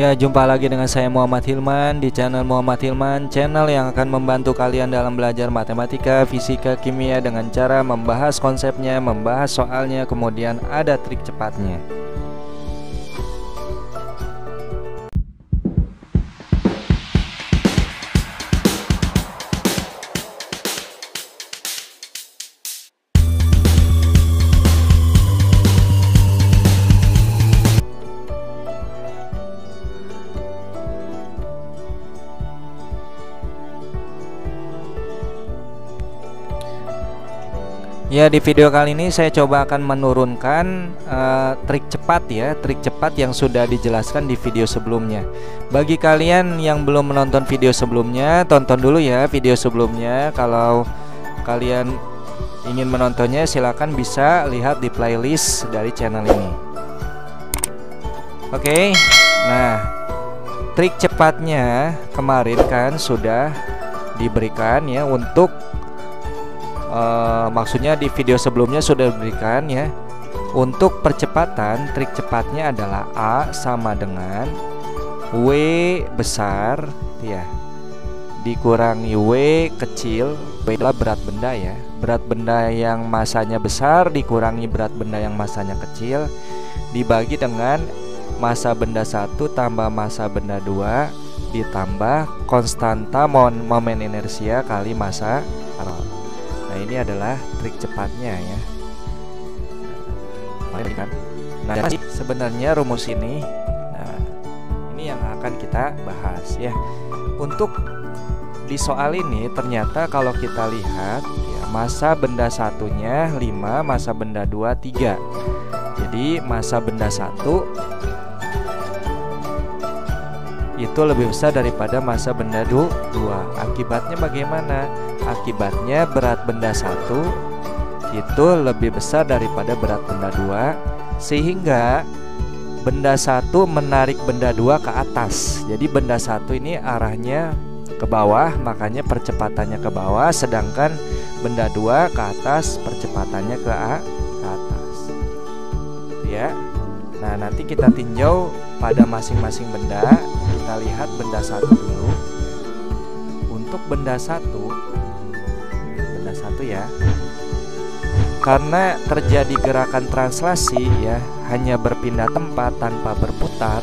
Ya, jumpa lagi dengan saya Muhammad Hilman di channel Muhammad Hilman, channel yang akan membantu kalian dalam belajar matematika, fisika, kimia dengan cara membahas konsepnya, membahas soalnya, kemudian ada trik cepatnya. Ya, di video kali ini saya coba akan menurunkan trik cepat ya, trik cepat yang sudah dijelaskan di video sebelumnya. Bagi kalian yang belum menonton video sebelumnya, tonton dulu ya video sebelumnya. Kalau kalian ingin menontonnya, silakan bisa lihat di playlist dari channel ini. Oke, nah trik cepatnya kemarin kan sudah diberikan ya untuk maksudnya di video sebelumnya sudah diberikan ya. Untuk percepatan, trik cepatnya adalah A sama dengan W besar ya dikurangi W kecil. W adalah berat benda ya. Berat benda yang masanya besar dikurangi berat benda yang masanya kecil, dibagi dengan massa benda 1 tambah massa benda 2 ditambah konstanta momen inersia kali massa roll. Nah, ini adalah trik cepatnya ya. Nah, sebenarnya rumus ini, nah, ini yang akan kita bahas ya. Untuk di soal ini ternyata kalau kita lihat ya, massa benda satunya 5, massa benda 2 3. Jadi massa benda 1 itu lebih besar daripada massa benda 2. Akibatnya bagaimana? Akibatnya berat benda 1 itu lebih besar daripada berat benda 2, sehingga benda 1 menarik benda 2 ke atas. Jadi benda 1 ini arahnya ke bawah, makanya percepatannya ke bawah, sedangkan benda 2 ke atas, percepatannya ke atas. Ya. Nah, nanti kita tinjau pada masing-masing benda. Kita lihat benda 1 dulu. Untuk benda 1 ya, karena terjadi gerakan translasi ya, hanya berpindah tempat tanpa berputar,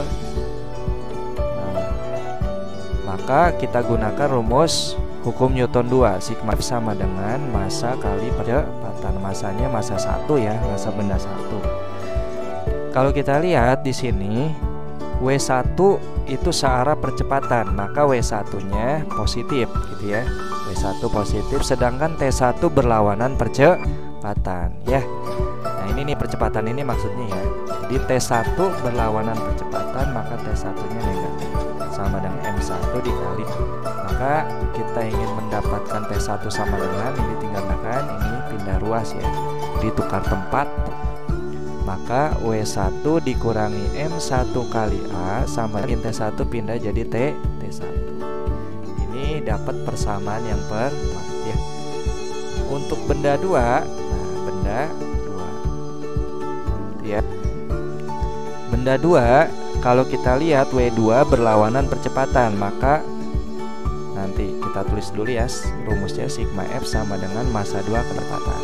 maka kita gunakan rumus hukum Newton 2. Sigma F sama dengan massa kali percepatan. Massanya massa 1 ya, massa benda 1. Kalau kita lihat di sini W1 itu searah percepatan, maka W1-nya positif gitu ya. W1 positif, sedangkan T1 berlawanan percepatan ya. Nah, ini nih percepatan ini maksudnya ya. Jadi T1 berlawanan percepatan, maka T1-nya negatif. Sama dengan M1 dikali. Maka kita ingin mendapatkan T1 sama dengan, ini tinggal tekan, ini pindah ruas ya. Ditukar tempat. Maka W1 dikurangi M1 kali A sama dengan T1 pindah jadi T1. Ini dapat persamaan yang pertama ya. Untuk benda 2, nah benda 2 ya. Benda 2 kalau kita lihat W2 berlawanan percepatan, maka nanti kita tulis dulu ya rumusnya, sigma F sama dengan massa 2 kecepatan.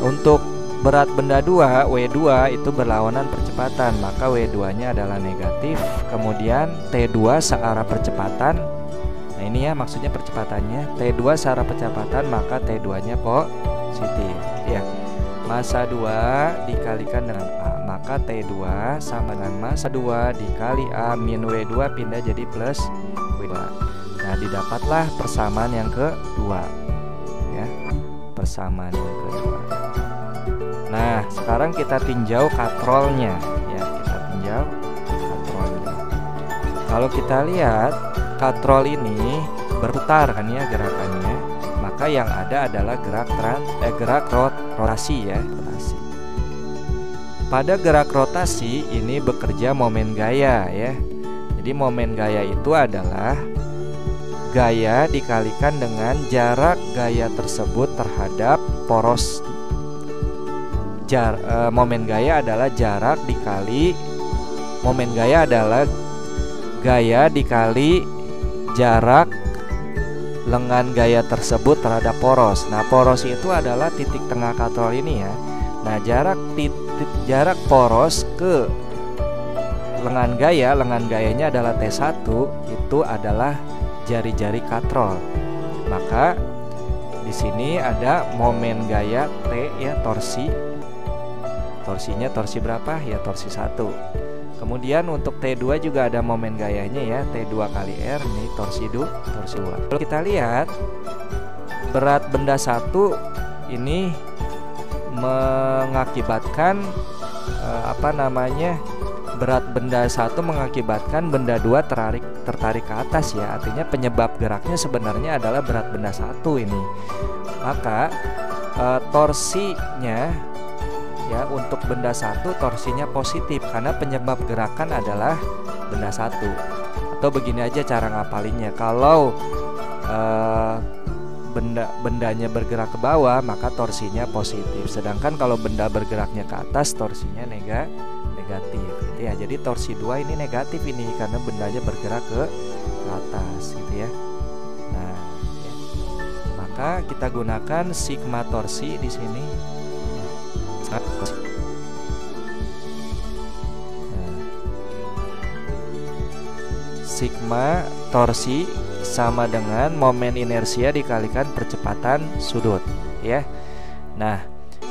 Untuk berat benda 2, W2 itu berlawanan percepatan, maka W2-nya adalah negatif. Kemudian T2 searah percepatan. Nah, ini ya maksudnya percepatannya. T2 searah percepatan, maka T2-nya positif ya. Massa 2 dikalikan dengan A, maka T2 sama dengan massa 2 dikali A min W2 pindah jadi plus W2. Nah, didapatlah persamaan yang kedua ya. Persamaan yang kedua. Nah, sekarang kita tinjau katrolnya ya, kita tinjau katrolnya. Kalau kita lihat katrol ini berputar kan ya gerakannya, maka yang ada adalah gerak rotasi ya, rotasi. Pada gerak rotasi ini bekerja momen gaya ya. Jadi momen gaya itu adalah gaya dikalikan dengan jarak gaya tersebut terhadap poros. Momen gaya adalah jarak dikali momen gaya adalah gaya dikali jarak lengan gaya tersebut terhadap poros. Nah, poros itu adalah titik tengah katrol ini ya. Nah, jarak poros ke lengan gayanya adalah T1, itu adalah jari-jari katrol. Maka di sini ada momen gaya T ya, torsinya torsi berapa ya, torsi 1. Kemudian untuk T2 juga ada momen gayanya ya, T2 kali R, ini torsi 2. Kalau kita lihat berat benda 1 ini mengakibatkan berat benda 1 mengakibatkan benda 2 tertarik ke atas ya. Artinya penyebab geraknya sebenarnya adalah berat benda 1 ini. Maka torsinya ya, untuk benda 1 torsinya positif karena penyebab gerakan adalah benda 1. Atau begini aja cara ngapalinnya, kalau bendanya bergerak ke bawah maka torsinya positif, sedangkan kalau benda bergeraknya ke atas torsinya negatif gitu ya. Jadi torsi 2 ini negatif ini karena bendanya bergerak ke atas gitu ya. Nah ya. Maka kita gunakan sigma torsi di sini. Sigma torsi sama dengan momen inersia dikalikan percepatan sudut ya. Nah,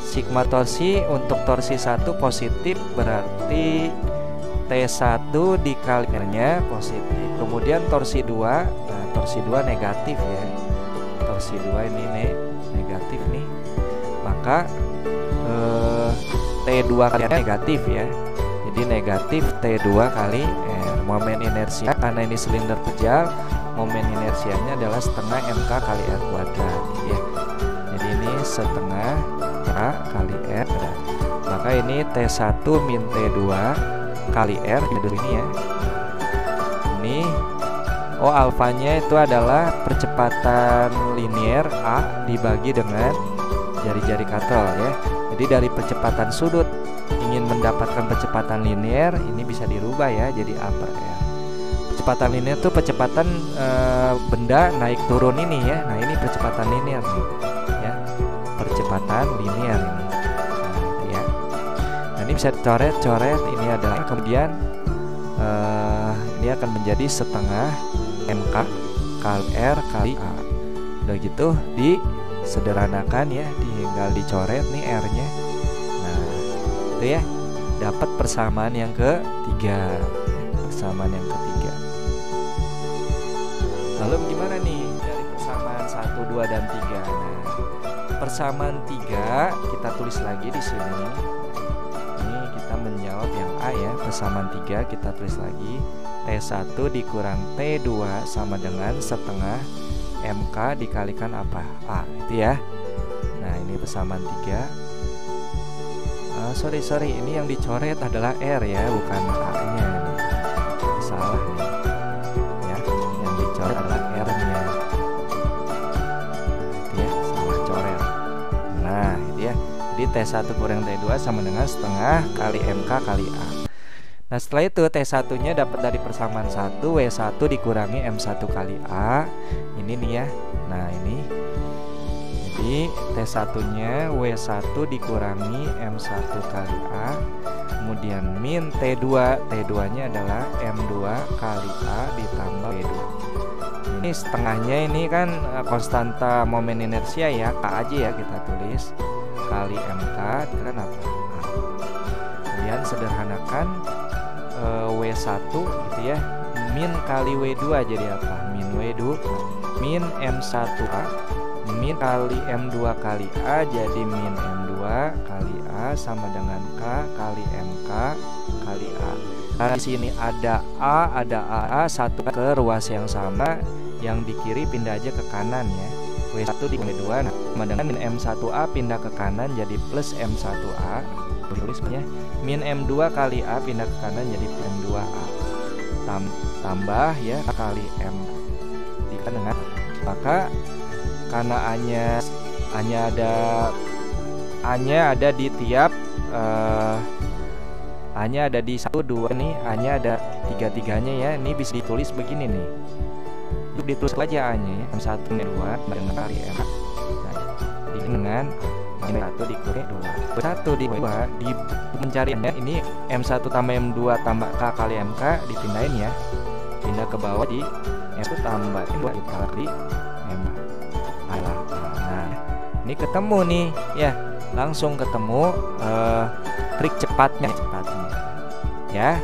sigma torsi untuk torsi 1 positif berarti T1 dikalikannya positif. Kemudian torsi 2, nah torsi 2 negatif ya. Torsi 2 ini negatif nih. Maka T2 kali negatif ya. Jadi negatif T2 kali R. Momen inersia karena ini silinder kejal, momen inersianya adalah setengah MK kali R kuadrat ya. Jadi ini setengah K kali R. Maka ini T1 min T2 kali R jadi ini ya. Ini alfanya itu adalah percepatan linier A dibagi dengan jari-jari katrol ya. Jadi dari percepatan sudut ingin mendapatkan percepatan linier, ini bisa dirubah ya jadi A per R. Percepatan linier itu percepatan benda naik turun ini ya. Nah, ini percepatan linier nih ya. Percepatan linier ini. Nah, itu ya. Nah, ini bisa dicoret-coret, ini adalah kemudian ini akan menjadi setengah MK kali R kali A. Udah gitu disederhanakan ya, tinggal dicoret nih R-nya. Nah, itu ya, dapat persamaan yang ketiga. Persamaan yang ketiga. Lalu gimana nih dari persamaan 1, 2 dan 3? Nah, persamaan 3 kita tulis lagi di sini. Ini kita menjawab yang A ya. Persamaan 3 kita tulis lagi. T1 dikurang T2 sama dengan setengah MK dikalikan apa? A, itu ya. Nah, ini persamaan 3. Sorry, ini yang dicoret adalah R ya, bukan A-nya. Salah nih ya, yang dicoret adalah R-nya. Itu ya, salah coret. Nah, itu ya. Jadi T1 kurang T2 sama dengan setengah kali MK kali A. Nah, setelah itu T1-nya dapat dari persamaan 1, W1 dikurangi M1 kali A. Ini nih ya. Nah, ini. Jadi T1-nya W1 dikurangi M1 kali A. Kemudian min T2. T2-nya adalah M2 kali A ditambah W2. Ini setengahnya ini kan konstanta momen inersia ya, K aja ya kita tulis. Kali MK itu kan apa? A. Kemudian sederhanakan W1 gitu ya, min kali W2 jadi apa? Min W2 min M1A min kali M2 kali A jadi min M2 kali A sama dengan K kali MK kali A. Karena di sini ada A, ada AA satu ke ruas yang sama, yang di kiri pindah aja ke kanan ya. W1 di W2 nah, sama dengan min M1A pindah ke kanan jadi plus M1A. Tulisnya min M2 kali A pindah ke kanan jadi M2A tambah ya kali M dengan, maka karena A-nya ada di tiap A-nya ada di 1, 2 nih, A-nya ada 3-3-nya ya. Ini bisa ditulis begini nih. Ditulis aja A-nya ya, M1 M2 dengan kali M. Nah, dengan M1 dikurangi 2. 1 di 2 di pencariannya ini M1 tambah M2 tambah K kali MK dipindahin ya. Pindah ke bawah di M1 tambah M2 dikali M. Nah, ini ketemu nih ya. Langsung ketemu trik cepatnya ya.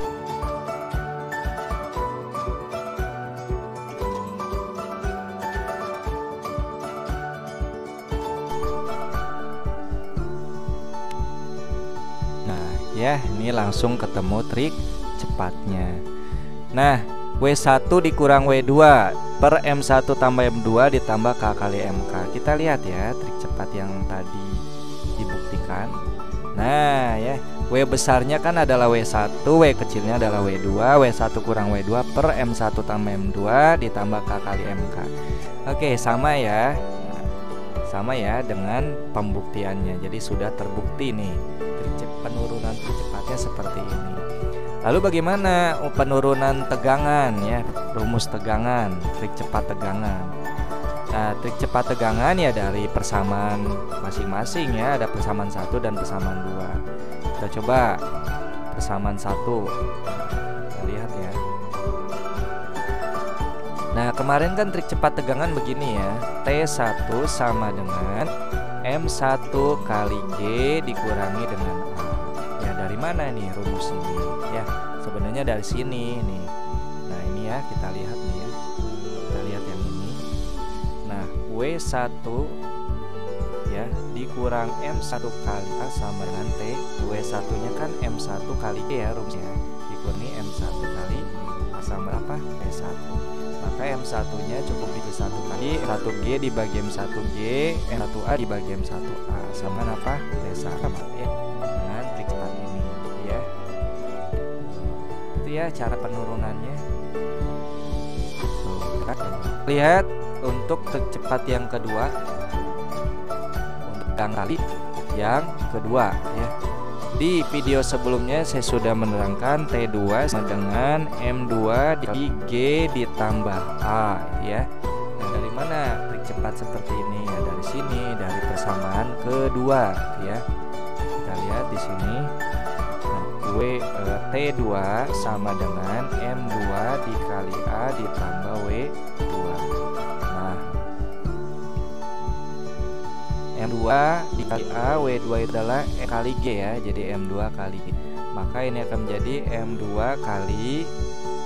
Nah ya, ini langsung ketemu trik cepatnya. Nah, W1 dikurang W2 per M1 tambah M2 ditambah K kali MK. Kita lihat ya trik cepat yang tadi dibuktikan. Nah ya, W besarnya kan adalah W1, W kecilnya adalah W2. W1 kurang W2 per M1 tambah M2 ditambah K kali MK. Oke, sama ya. Sama ya dengan pembuktiannya. Jadi sudah terbukti nih penurunan trik cepatnya seperti ini. Lalu bagaimana penurunan tegangan ya, rumus tegangan, trik cepat tegangan. Nah, trik cepat tegangan ya dari persamaan masing-masing ya, ada persamaan 1 dan persamaan 2. Kita coba persamaan 1. Kita lihat ya. Nah, kemarin kan trik cepat tegangan begini ya. T1 sama dengan M1 kali G dikurangi dengan A. Ya, dari mana nih rumus ini? Ya, sebenarnya dari sini nih. Nah, ini ya, kita lihat nih ya. Kita lihat yang ini. Nah, W1 ya dikurang M1 kali A sama dengan T. W1-nya kan M1 kali G ya rumusnya. Dikurangi M1 kali A sama apa? T1. Maka M1-nya cukup itu 1 kali 1G dibagi M1G, M1A dibagi M1A sama apa? T1 ya. Dengan trik cepat ini ya. Itu ya cara penurunannya. Lihat untuk trik cepat yang kedua, untuk kali yang kedua ya. Di video sebelumnya saya sudah menerangkan T2 sama dengan M2 di G ditambah A ya. Nah, dari mana trik cepat seperti ini? Ya, dari sini, dari persamaan kedua ya. Kita lihat di sini. Nah, T2 sama dengan M2 dikali A ditambah W2. Nah, M2 dikali A, W2 adalah E kali G ya, jadi M2 kali G. Maka ini akan menjadi M2 kali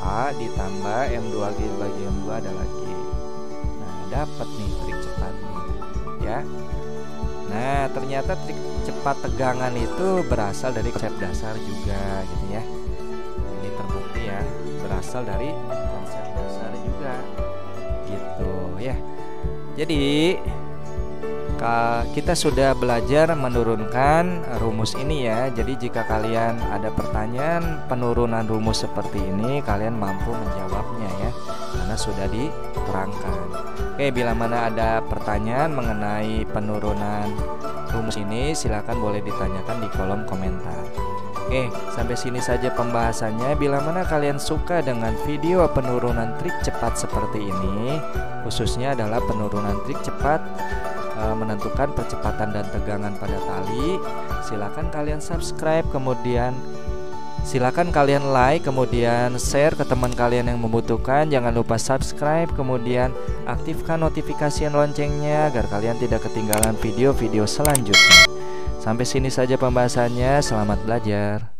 A ditambah M2G bagi M2 adalah G. Nah, dapat nih trik cepatnya ya. Nah, ternyata trik cepat tegangan itu berasal dari konsep dasar juga gitu ya. Nah, ini terbukti ya, berasal dari konsep dasar juga gitu ya. Jadi kita sudah belajar menurunkan rumus ini ya. Jadi jika kalian ada pertanyaan penurunan rumus seperti ini, kalian mampu menjawabnya ya, karena sudah diterangkan. Oke, bila mana ada pertanyaan mengenai penurunan rumus ini, silakan boleh ditanyakan di kolom komentar. Oke, sampai sini saja pembahasannya. Bila mana kalian suka dengan video penurunan trik cepat seperti ini, khususnya adalah penurunan trik cepat menentukan percepatan dan tegangan pada tali, silakan kalian subscribe, kemudian silakan kalian like, kemudian share ke teman kalian yang membutuhkan. Jangan lupa subscribe, kemudian aktifkan notifikasi loncengnya agar kalian tidak ketinggalan video-video selanjutnya. Sampai sini saja pembahasannya. Selamat belajar.